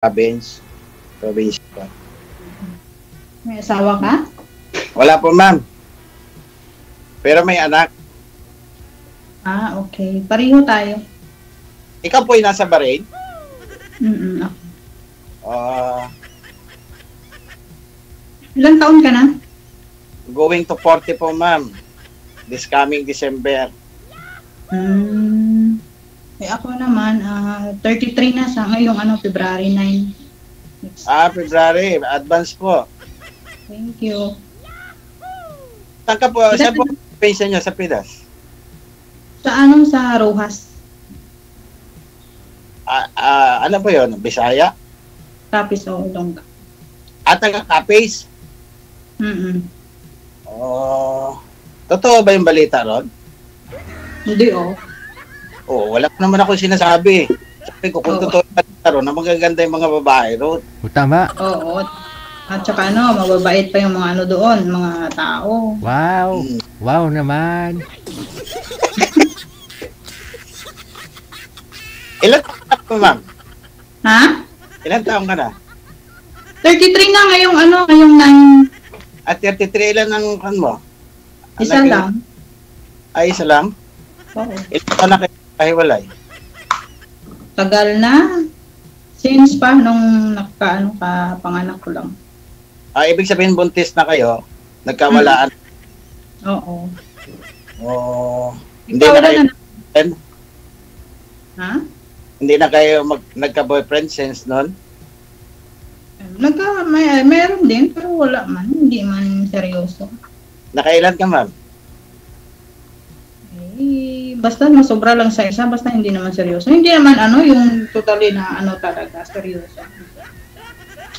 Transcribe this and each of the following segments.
province ko. May asawa ka? Wala po, ma'am. Pero may anak. Ah, okay. Pareho tayo. Ikaw po ay nasa Bahrain? Ako. Uh, Ilang taon ka na? Going to 40 po, ma'am. This coming December. Ako naman, 33 na sa ngayong February 9. February. Advance po. Thank you. Saan po pensa nyo sa Pinas? Sa Rojas. Ano po yun? Bisaya? Tapos o Longga. Taga-Capiz? Totoo ba yung balita ron? Hindi Wala naman ako sinasabi. Sabi ko, kung totoo yung balita ron, na magaganda yung mga babae ron. Tama. Oo. At saka mababait pa yung mga doon, mga tao. Wow. Wow naman. Ilan taon ka na, ma'am? Ha? Ilan taon ka na? 33 na ngayong 9. At 33, ilan ang kan mo? Isa lang. Isa lang? Oo. Ilan taon na kayo kahiwalay? Tagal na. Since pa nung panganak ko lang. Ibig sabihin buntis na kayo, nagkawalaan. Oo. Hindi na kayo Ha? Hindi na kayo nagka-boyfriend since noon? Meron din, pero wala man. Hindi man seryoso. Nakailan ka, ma'am? Basta masobra lang sa isa, basta hindi naman seryoso. Hindi naman yung totally na talaga, seryoso.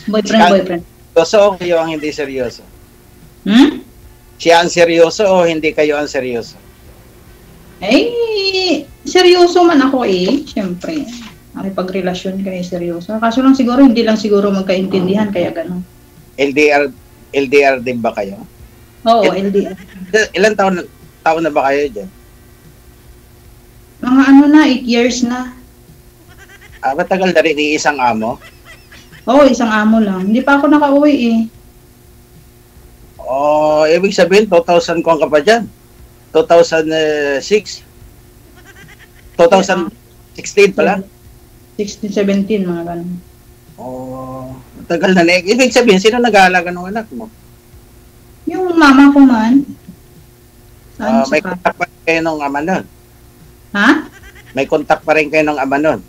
Boyfriend. Seryoso o kayo ang hindi seryoso? Siya ang seryoso o hindi kayo ang seryoso? Seryoso man ako siyempre. Pagrelasyon kayo seryoso. Kaso lang siguro, hindi lang siguro magkaintindihan, kaya gano'n. LDR din ba kayo? Oo, LDR. Ilan taon na ba kayo dyan? Mga 8 years na. Matagal na rin isang amo? Oo, isang amo lang. Hindi pa ako nakauwi Ibig sabihin, 2000 kung ka pa dyan? 2006? 2016 pala? 16, 17, mga ganun. Matagal na. Ibig sabihin, sino nag-aalaga ng anak mo? Yung mama ko man. May kontak pa rin kayo ng ama nun? Ha? May kontak pa rin kayo ng ama nun?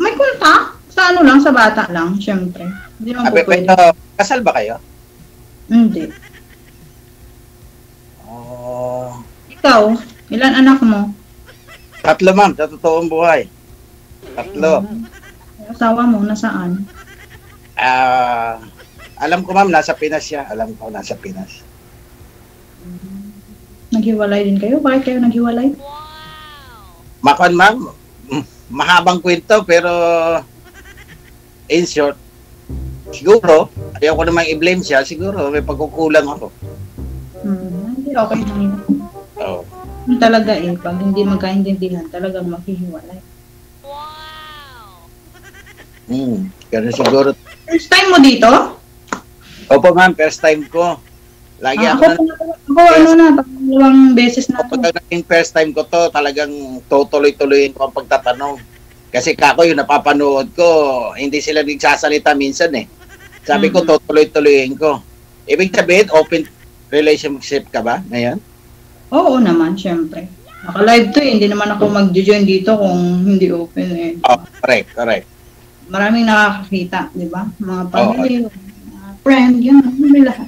May kontak? Sa lang, sa bata lang, syempre. Hindi naman po pwede. Kasal ba kayo? Hindi. Ikaw, ilan anak mo? 3, ma'am, sa totoong buhay. 3. Asawa mo, nasaan? Alam ko, ma'am, nasa Pinas siya. Alam ko, nasa Pinas. Naghiwalay din kayo? Bakit kayo naghiwalay? Makon, ma'am, mahabang kwento, pero in short, siguro, ayaw ko namang i-blame siya, siguro may pagkukulang ako. Hindi, okay lang yun. Oo. Talaga pag hindi magkaintindihan, talagang maghihiwalay. Pero siguro... First time mo dito? Opo, ma'am, first time ko. Lagi ako pangalawang beses na ako. Pag naging first time ko to, talagang tutuloy-tuloyin ko ang pagtatanong. Kasi kako yung napapanood ko, hindi sila nagsasalita minsan Sabi ko, tutuloy-tuloyin ko. Ibig sabihin, open relationship ka ba ngayon? Oo naman, syempre. Naka-live to hindi naman ako mag-join dito kung hindi open Correct. Maraming nakakakita, di ba? Mga family, mga friend, yun, may lahat.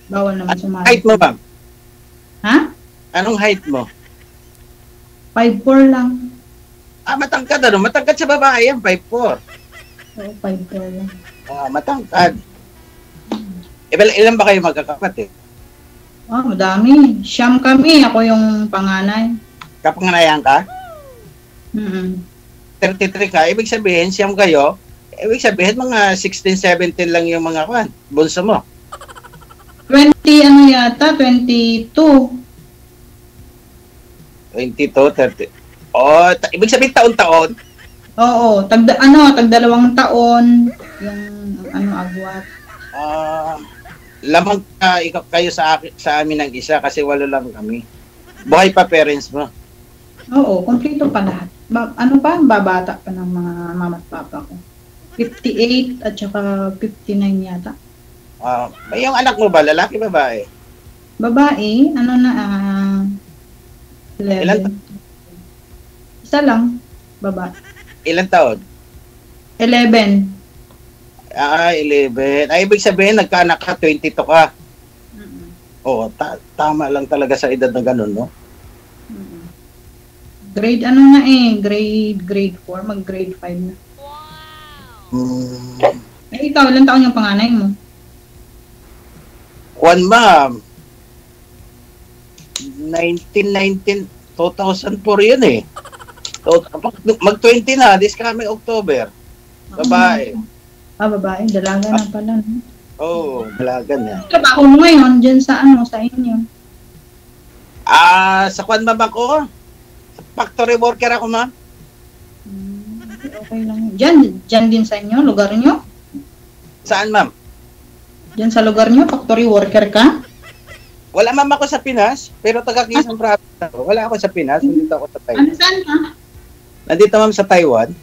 Bawal naman sumali. Height mo, ma'am? Ha? Anong height mo? 5'4" lang. Matangkad matangkad sa babae yan, 5'4". Oo, 5'4" lang. Matangkad. Ilan ba kayo magkakapatid? Madami. Siyam kami. Ako yung panganay. Kapanganayan ka? 33 ka. Ibig sabihin, siyam kayo. Ibig sabihin, mga 16, 17 lang yung mga bunso mo. 20 yata? 22. 22, 30. Ibig sabihin, taon-taon. Oo, tag 2 taon yung agwat. Lamang kayo sa amin ng isa kasi walo lang kami. Buhay pa parents mo. Oo, kompleto pa lahat. Babata pa ng mga mama at papa ko. 58 at saka 59 yata. Yung anak mo ba, lalaki babae? Babae, 11. Isa lang, babae. Ilan taon? 11. 11. Ibig sabihin, nagkaanak ka, 22 ka. Oo, tama lang talaga sa edad na ganun, no? Grade grade 4, mag-grade 5 na. Ikaw, ilang taon yung panganay mo? Juan, ma'am. 2004 yun eh. So, mag-20 na, this coming October. Babae. Babae, dalaga na pala. No? Oo, dalaga na. Trabaho mo ngayon, dyan sa sa inyo? Sa Juan, ma'am ako. Factory worker ako, ma'am. Okay lang. Dyan din sa inyo, lugar nyo? Saan, ma'am? Dyan sa lugar nyo, factory worker ka? Wala, ma'am, ako sa Pinas, pero taga-Quezon Province ako. Wala ako sa Pinas, nandito ako sa Taiwan. Saan ka? Nandito, ma'am, sa Taiwan.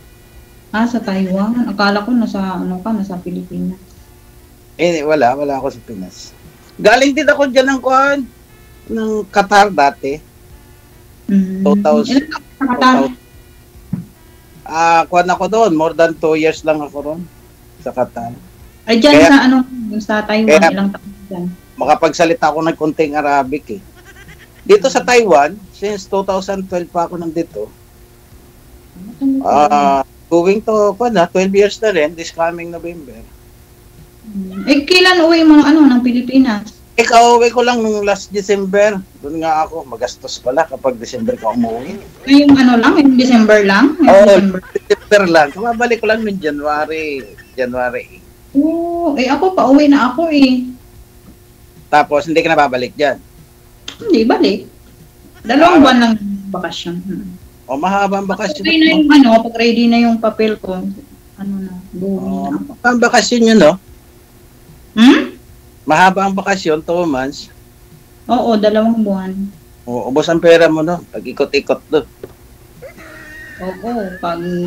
Sa Taiwan. Akala ko nasa Pilipinas. Wala ako sa Pinas. Galing din ako dyan ng Qatar dati. 2000. Ilan ka sa Qatar? Kuwan ako doon, more than 2 years lang ako ron sa Qatar. Ay, dyan sa Taiwan, ilang taon dyan? Makapagsalita ako ng konting Arabic eh. Dito sa Taiwan, since 2012 pa ako nandito. Going to 12 years na rin, this coming November. Kailan uwi mo ng Pilipinas? Kauwi ko lang nung last December. Doon nga ako, magastos pala kapag December ka umuwi. Yung yung December lang? December lang. Kumabalik ko lang noong January. Ako pauwi na ako eh. Tapos hindi ka na babalik dyan? Hindi, balik. 2 buwan lang bakasyon. Mahaba ang bakasyon. Okay na yung pag ready na yung papel ko. Buwi na ako. Ang bakasyon yun, no? Mahaba ang bakasyon, 2 months. Oo, 2 buwan. Ubos ang pera mo, no? Pag-ikot-ikot, no? Oo,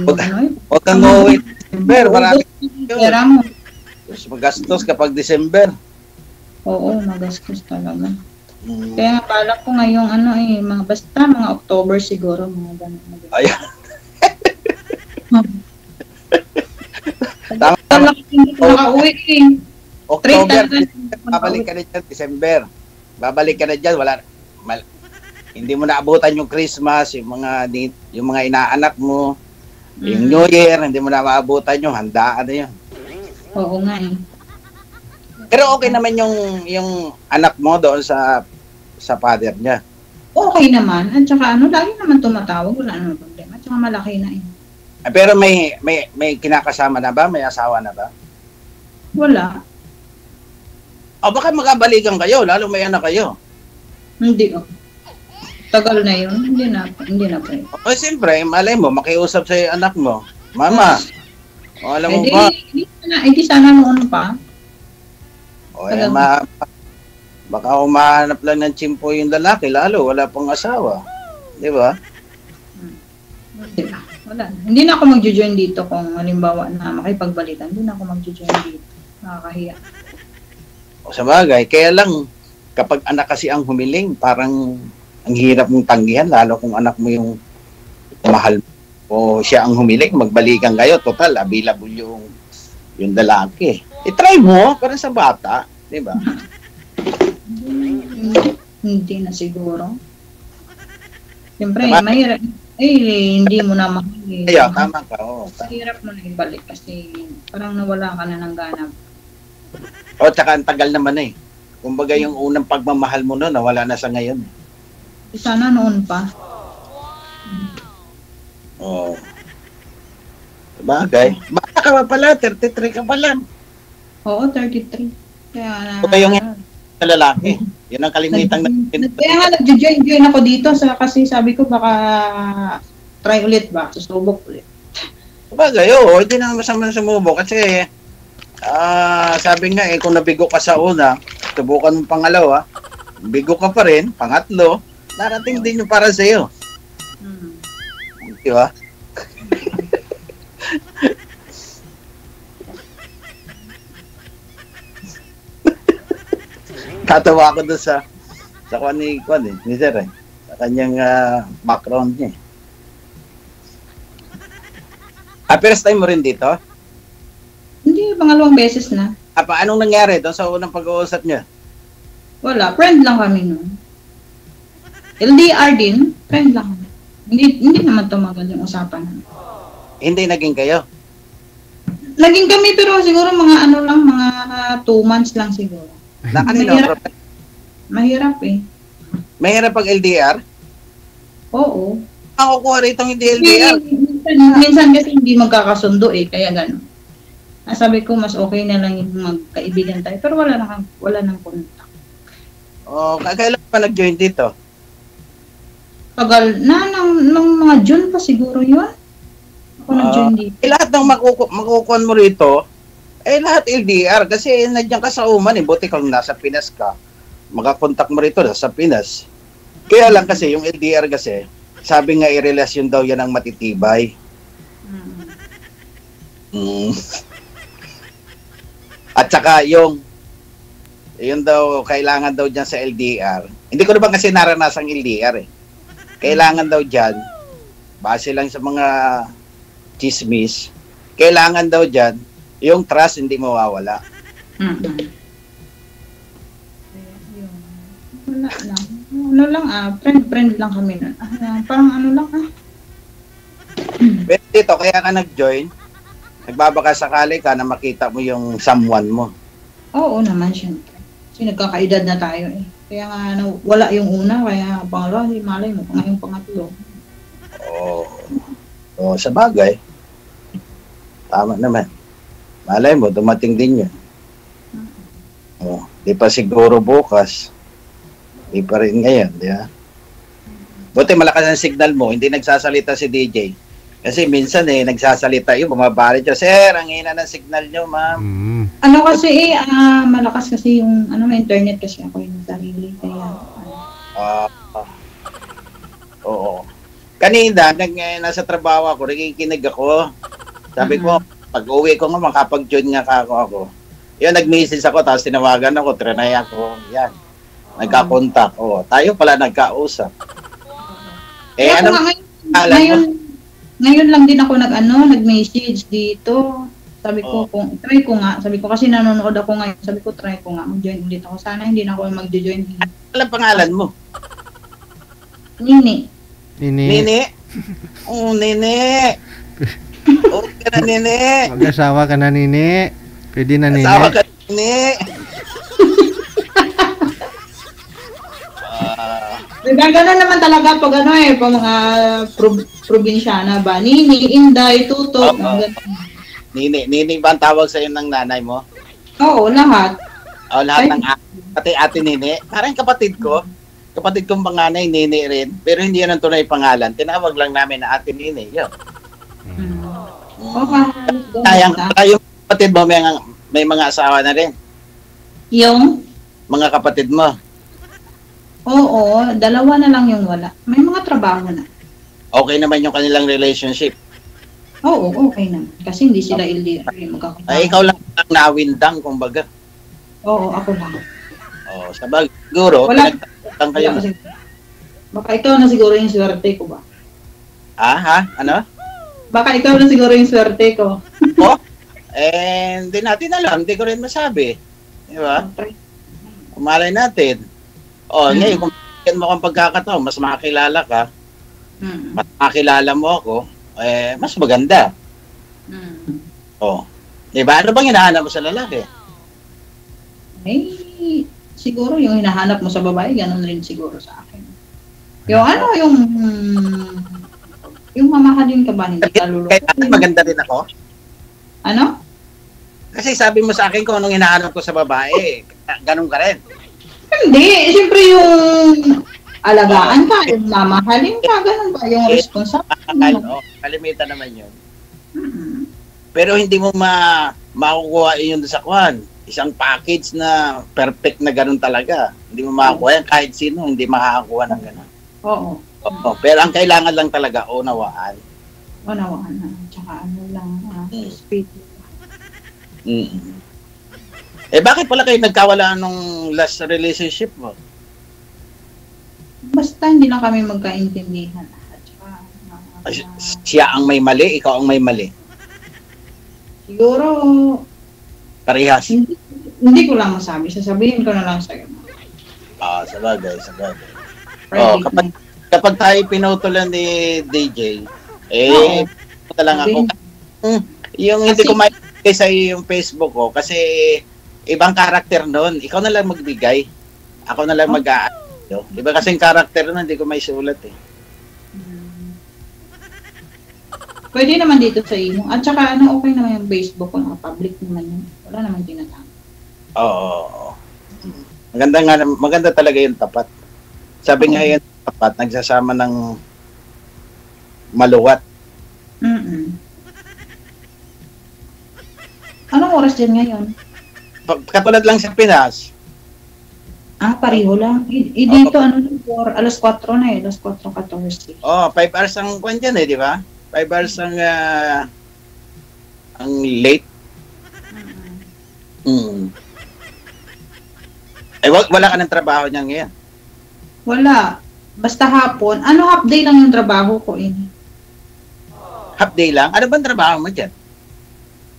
Huwag kang uuwi December, marami pera mo. Magastos kapag December. Oo, magastos talaga. Kaya balak ko ngayong mga October siguro, mga ganun. Ayan. Tama. Hindi ko nakauwi eh. October, babalik ka na dyan, December. Babalik ka na dyan, hindi mo naabutan yung Christmas, yung mga inaanak mo, yung New Year, hindi mo na maabutan yung handaan na yun. Oo nga eh. Pero okay naman yung anak mo doon sa father niya. Okay naman. At saka lagi naman tumatawag, wala naman problema. At saka malaki na eh. Pero may kinakasama na ba? May asawa na ba? Wala. Baka magkabalikan kayo, lalo may anak kayo. Hindi tagal na yun. Hindi na pa eh. Siyempre, malay mo, makiusap sa anak mo. Mama, alam mo ba? Hindi sana noon pa. Baka umahanap lang ng tsimpo yung lalaki, lalo wala pang asawa. Di ba? Wala. Hindi na ako mag-join dito kung halimbawa na makipagbalikan. Hindi na ako mag-join dito. Nakakahiya. Sa bagay, kaya lang, kapag anak kasi ang humiling, parang ang hirap mong tanggihan, lalo kung anak mo yung mahal o siya ang humiling, magbalikan kayo, total, available yung lalaki. I-try mo, parang sa bata, di ba? Hindi na siguro. Siyempre, mahirap. Hindi mo na mahal. Tama ka. Mahirap mo na ibalik kasi parang nawala ka na ng ganap. Tsaka ang tagal naman eh. Kumbaga yung unang pagmamahal mo noon, nawala na sa ngayon. Sana noon pa. Bagay. Bata ka pa pala, 33 ka pa lang. Oo, 33. Kaya yung lalaki. Yun ang kalimitan na. Kaya nga nag-join ako dito kasi sabi ko baka try ulit ba, susubok ulit. Sabagay, hindi na masama sumubok kasi sabi nga kung nabigo ka sa una, subukan mo pangalawa, bigo ka pa rin, pangatlo, darating din yung para sa'yo. Di ba? Tatawa ako doon sa kwan ni Sir sa kanyang background niya. First time mo rin dito? Hindi, pangalawang beses na. Anong nangyari doon sa unang pag-uusap niya? Wala, friend lang kami noon. LDR din, friend lang kami. Hindi naman tumagal yung usapan. Hindi naging kayo? Naging kami pero siguro mga mga 2 months lang siguro. Mahirap eh. Mahirap pag LDR? Oo. Ang kukuha rito hindi LDR. Minsan kasi hindi magkakasundo eh, kaya gano'n. Sabi ko mas okay na lang yung magkaibigan tayo, pero wala nang contact. Kailan pa nag-join dito? Tagal na, nung mga June pa siguro yun. Ako nag-join dito. Lahat ng makukuhan mo rito, lahat LDR kasi nandiyan ka sa Uman buti kung nasa Pinas ka. Makakontak mo rito sa Pinas. Kaya lang kasi yung LDR kasi, sabi nga i-relasyon daw yan ang matitibay. At saka yun daw, kailangan daw dyan sa LDR. Hindi ko naman kasi naranasang LDR eh. Kailangan daw dyan, base lang sa mga chismis, kailangan daw dyan, yung trust hindi mawawala. Wala lang. Friend lang kami nun. Parang lang. Pero dito, kaya ka nag-join, nagbabaka sakali ka na makita mo yung someone mo. Oo naman, syempre. Kasi nagkakaedad na tayo eh. Kaya nga, wala yung una, kaya pangalawa, malay mo, yung pangatlo. Sa bagay. Tama naman. Malay mo, dumating din yun. Di pa siguro bukas. Di pa rin ngayon, di ba? Buti malakas ang signal mo, hindi nagsasalita si DJ. Kasi minsan nagsasalita yung bumabalik siya, Sir, ang hina ng signal nyo, ma'am. Kasi malakas kasi yung internet kasi ako yung sarili. Kaya, oo. Kanina, nasa trabaho ako, nakikinig ako. Sabi ko, pag-uwi ko nga, makapag-join nga ako. Yun, nag-message ako, tapos tinawagan ako, trinay ako. Yan. Nagka-contact. Tayo pala nagkausap. Ngayon lang din ako nag-message dito. Sabi ko, try ko nga. Sabi ko, kasi nanonood ako ngayon. Sabi ko, try ko nga. Mag-join ulit ako. Sana hindi na ako mag-join. Alam pangalan mo? Nini. Nini? Nini. Okay ka na, Nini. Mag-asawa ka na, Nini. Pwede na, Nini. Asawa ka na, Nini. Gano'n naman talaga pag pag mga probinsyana ba? Nini, Inday, Tutok. Nini ba ang tawag sa'yo ng nanay mo? Oo, lahat. Lahat ng pati ate Nini. Parang kapatid ko. Kapatid kong panganay, Nini rin. Pero hindi yan ang tunay pangalan. Tinawag lang namin na ate Nini. Yun. Yung kapatid mo may mga asawa na rin. Yung? Mga kapatid mo. Oo, 2 na lang yung wala. May mga trabaho na. Okay naman yung kanilang relationship. Oo, okay naman. Kasi hindi sila LDR. Ikaw lang ang nawindang, kumbaga. Oo, ako lang. Sabag, siguro, pinagtatang kayo. Baka ikaw na siguro yung swerte ko ba? Ano? Baka ikaw na siguro yung swerte ko. Hindi natin alam. Hindi ko rin masabi. Di ba? Umalay natin. Ngayon, kung bigyan mo kang pagkakataon, mas makakilala ka, mas makakilala mo ako, mas maganda. Diba? Ano bang hinahanap mo sa lalaki? Siguro yung hinahanap mo sa babae, ganun rin siguro sa akin. Yung mamahalin ka ba, hindi ka luloko? Kahit maganda rin ako? Ano? Kasi sabi mo sa akin kung anong hinahanap ko sa babae, ganun ka rin. Hindi, siyempre yung alagaan ka, yung mamahalin ka, ganun ba? Yung responsible. Kalimitan naman yun. Mm-mm. Pero hindi mo makukuha yun sa kwan. Isang package na perfect na ganun talaga. Hindi mo makakuha yan. Kahit sino, hindi makakakuha ng ganun. Oo. Oo. Pero ang kailangan lang talaga, unawaan. Unawaan na. Tsaka ano lang, speed. Mm. Bakit pala kayo nagkawalaan nung last relationship mo? Basta hindi lang kami magkaintindihan. At tsaka, Siya ang may mali, ikaw ang may mali. siguro, Parehas. hindi ko lang masabi. Sasabihin ko na lang sa'yo. Sabagay. Oh, kapag tayo pinutulan ni DJ, lang ako. Yung hindi ko maibigay sa yung Facebook ko kasi ibang karakter noon. Ikaw na lang magbigay. Ako na lang mag-aano. Iba kasing karakter noon, hindi ko may sulat eh. Pwede naman dito sa imo. At saka okay naman yung Facebook ko, public naman yun. Wala naman tinatama. Oo. Maganda talaga yung tapat. Sabi nga yung tapat, nagsasama ng maluwat. Anong oras din ngayon? Katulad lang sa Pinas. Pareho lang. Dito, alas 4 na eh. Alas 4:14. 5 hours ang kwan dyan eh, di ba? 5 hours ang late. Wala ka ng trabaho niyan ngayon? Wala. Basta hapon. Half day lang yung trabaho ko eh. Half day lang? Ano bang trabaho mo dyan?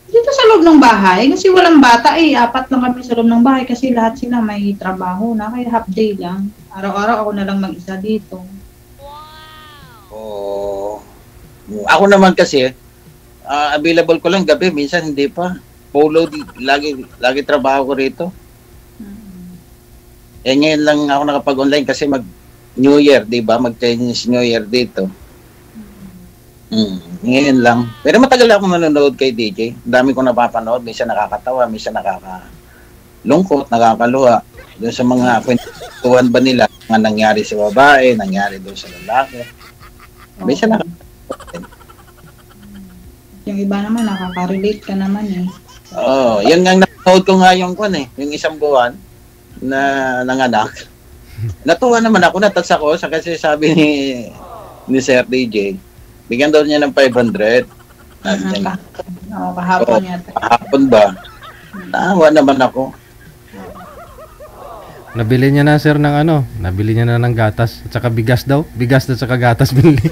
Dito sa loob ng bahay. Kasi walang bata eh. 4 lang kami sa loob ng bahay kasi lahat sila may trabaho na. Kaya half day lang. Araw-araw ako na lang mag-isa dito. Ako naman kasi, available ko lang gabi. Minsan hindi pa. Polo, lagi trabaho ko rito. Ngayon lang ako nakapag-online kasi mag-New Year, di ba? Mag-Chinese New Year dito. Ngayon lang. Pero matagal ako manonood kay DJ. Ang dami ko napapanood. Minsan nakakatawa, minsan nakakalungkot, nakakaluha. Doon sa mga kwentuhan ba nila, mga nangyari sa babae, nangyari doon sa lalaki. Minsan Yung iba naman, nakaka-relate ka naman eh. Yan nga nanonood ko nga yung yung isang buwan na nanganak. Natuwa naman ako, natats ako kasi sabi ni Sir DJ, bigyan daw niya ng 500. Kahapon yata. Kahapon ba? Naawa naman ako. Nabili niya na sir ng nabili niya na ng gatas at saka bigas daw. Bigas at saka gatas binili.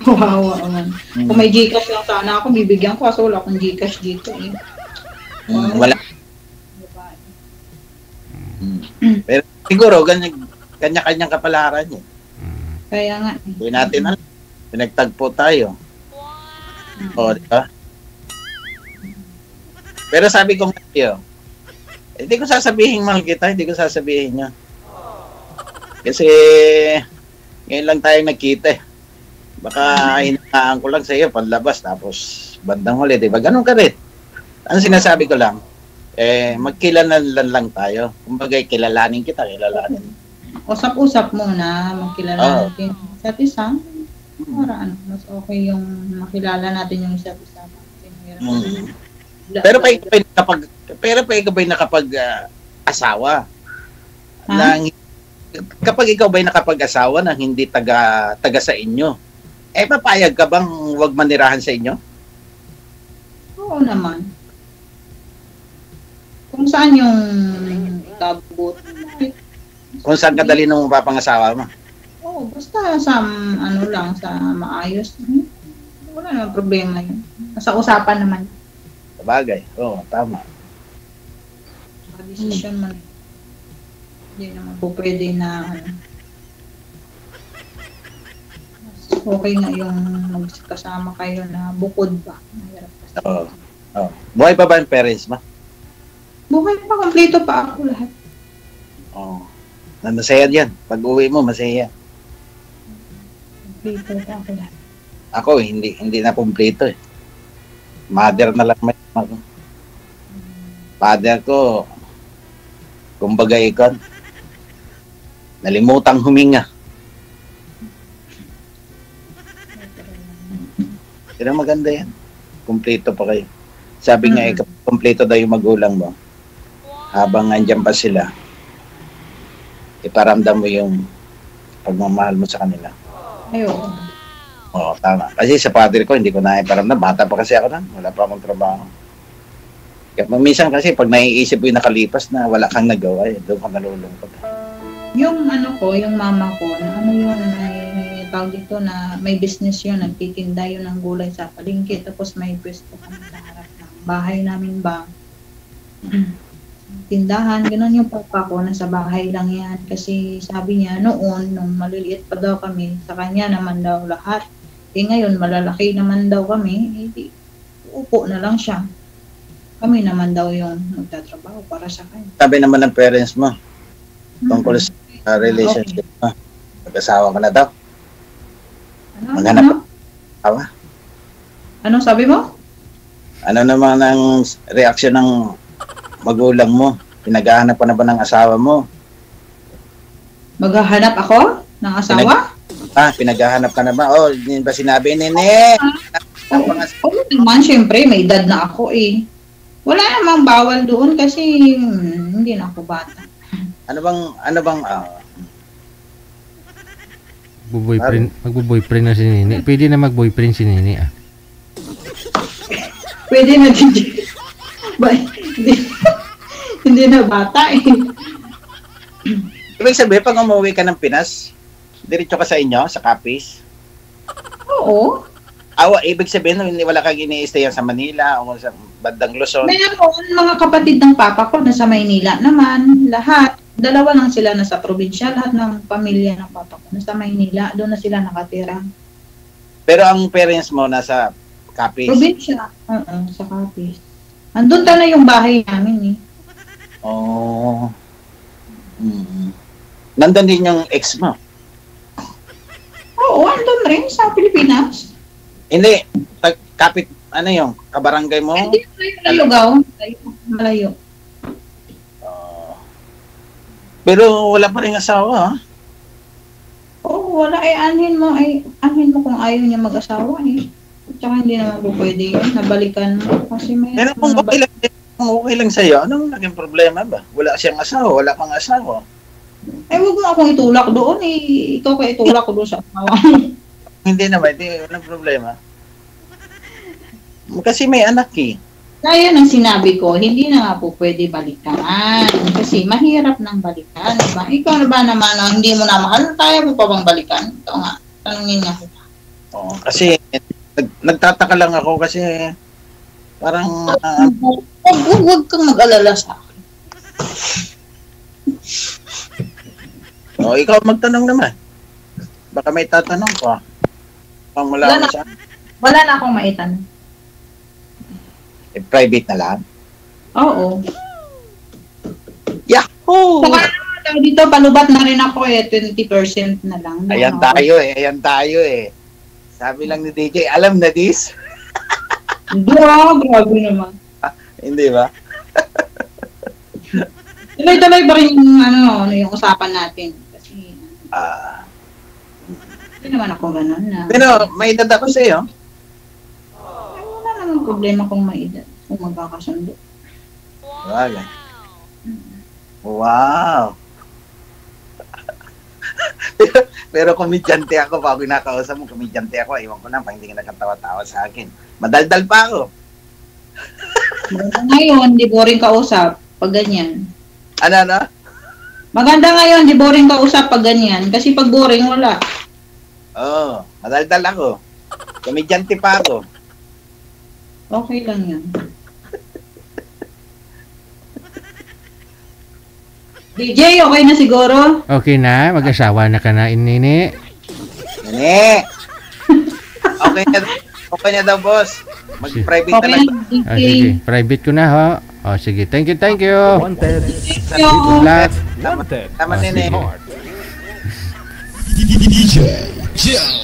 Wow, man. Kung may Gcash lang sana ako, bibigyan ko. Kaso wala akong Gcash dito eh. Wala. Pero siguro, kanya-kanyang kapalaran niya. Kaya nga. Hindi natin alam. Pinagtagpo tayo. Di ba? Pero sabi ko ngayon, hindi ko sasabihin mahal kita, hindi ko sasabihin niya. Kasi ngayon lang tayo nagkita eh. Baka hinahaan ko lang sa iyo panlabas tapos bandang huli, di ba? Ganun ka rin. Ang sinasabi ko lang, magkilalan lang tayo. Kumbaga, kilalanin kita, kilalanin. Usap-usap muna, magkilala natin isa't isa. Para mas okay yung makilala natin yung isa't isa. Pero pa ikaw ba'y nakapag-asawa? Kapag ikaw ba'y nakapag-asawa na hindi taga sa inyo, papayag ka bang wag manirahan sa inyo? Oo naman. Kung saan yung tabot. Kung saan kadali nung mapapangasawa mo? Oo, basta sa sa maayos. Wala naman problema yun. Sa usapan naman. Sabagay. Oo, tama. Decision man. Hindi naman po pwede na okay na yung magkasama kayo na bukod ba. Oo. Buhay pa ba yung parents mo? Buhay pa, kompleto pa ako lahat. Masaya yan. Pag uwi mo, masaya. Kompleto pa ako lahat. Ako, hindi na kompleto eh. Mother na lang may ako. Father ko, kumbaga ikon, nalimutang huminga. Pero maganda yan. Kumpleto pa kayo. Sabi nga, kumpleto daw yung magulang mo. Habang andyan pa sila, iparamdam mo yung pagmamahal mo sa kanila. Ayoko. Oo, tama. Kasi sa father ko, hindi ko na iparamdam. Bata pa kasi ako na. Wala pa akong trabaho. Kaya minsan kasi, pag naiisip mo yung nakalipas na wala kang nagawa, doon ka nalulungkot. Yung yung mama ko, na may tawag dito na may business yun, nagtitinda yun ng gulay sa palengke, tapos may pwesto kami sa harap ng bahay namin ba. Tindahan, gano'n yung papa ko, nasa bahay lang yan. Kasi sabi niya noon, nung maliliit pa daw kami, sa kanya naman daw lahat. Ngayon, malalaki naman daw kami, upo na lang siya. Kami naman daw yung magtatrabaho para sa kanya. Sabi naman ng parents mo, tungkol sa relationship mo, mag-asawa ka na daw. Maghanap ka asawa. Ano sabi mo? Ano naman ang reaksyon ng magulang mo? Pinaghahanap ka na ba ng asawa mo? Maghahanap ako ng asawa? Pinaghahanap ka na ba? Oh, hindi ba sinabi, Nene? Oo naman, syempre, may edad na ako eh. Wala namang bawal doon kasi hindi na ako bata. Ano bang Magbo-boyfriend na si Nini. Pwede na mag-boyfriend si Nini Pwede na din. Hindi na bata eh. ibig sabihin, pag umuwi ka ng Pinas, diretso ka sa inyo, sa Capiz? Oo. Ibig sabihin, wala kang ini-stay sa Manila o sa bandang Luzon? Meron mga kapatid ng papa ko nasa Maynila naman, lahat. Dalawa lang sila nasa probinsya, lahat ng pamilya ng papa ko nasa Maynila, doon na sila nakatira. Pero ang parents mo nasa Capiz? Probinsya, sa Capiz. Andun na yung bahay namin eh. Oh. Nandun din yung ex mo? Oo, andun rin sa Pilipinas. Hindi, kapit, kabarangay mo? Hindi, malayo. Malayo. Pero wala pa rin asawa, ha? Oo, wala. Anhin mo kung ayaw niya mag-asawa eh. Tsaka hindi naman po pwede yun. Nabalikan mo. Kasi may... Pero kung okay lang sa'yo, anong naging problema ba? Wala siyang asawa, wala pang asawa. Huwag mo akong itulak doon eh. Ikaw ka itulak ko doon sa asawa. Hindi naman, walang problema. Kasi may anak eh. Kaya nang sinabi ko, hindi na nga po pwede balikan. Kasi mahirap nang balikan. Diba? Ikaw na ba naman, hindi mo na mahal, kaya mo pa bang balikan? Ito nga, tanungin nga kita. Oo, kasi nagtataka lang ako kasi parang... Huwag kang mag-alala sa akin. Ikaw magtanong naman. Baka may tatanong ko. Wala na akong maitanong. Private na lang? Oo. Yahoo! Saka dito, palubat na rin ako 20% na lang. Ayan tayo eh. Sabi lang ni DJ, alam na this? Grabe naman. Hindi ba? Tuloy-tuloy ba rin yung usapan natin? Kasi, hindi naman ako ganun na. Pero may edad ako sa'yo. Wala namang problema kung may edad. Kung magkakasundo. Wala. Wow! Pero komedyante ako, pag kinakausap mo, komedyante ako, iwan ko na, pag hindi ka nakatawa-tawa sa akin. Madaldal pa ako. Ngayon, di boring kausap pag ganyan. Ano? Maganda ngayon, di boring kausap pag ganyan. Kasi pag boring, wala. Oo, madaldal ako. Komedyante pa ako. Okay lang yan. DJ, okay na siguro? Okay na, mag-asawa na ka na, Nini. Nene! Okay na daw, boss. Mag-private na lang. Sige, private ko na, ho. Sige, thank you. Wanted. Good luck. Wanted. Tama, Nene. DJ Joe.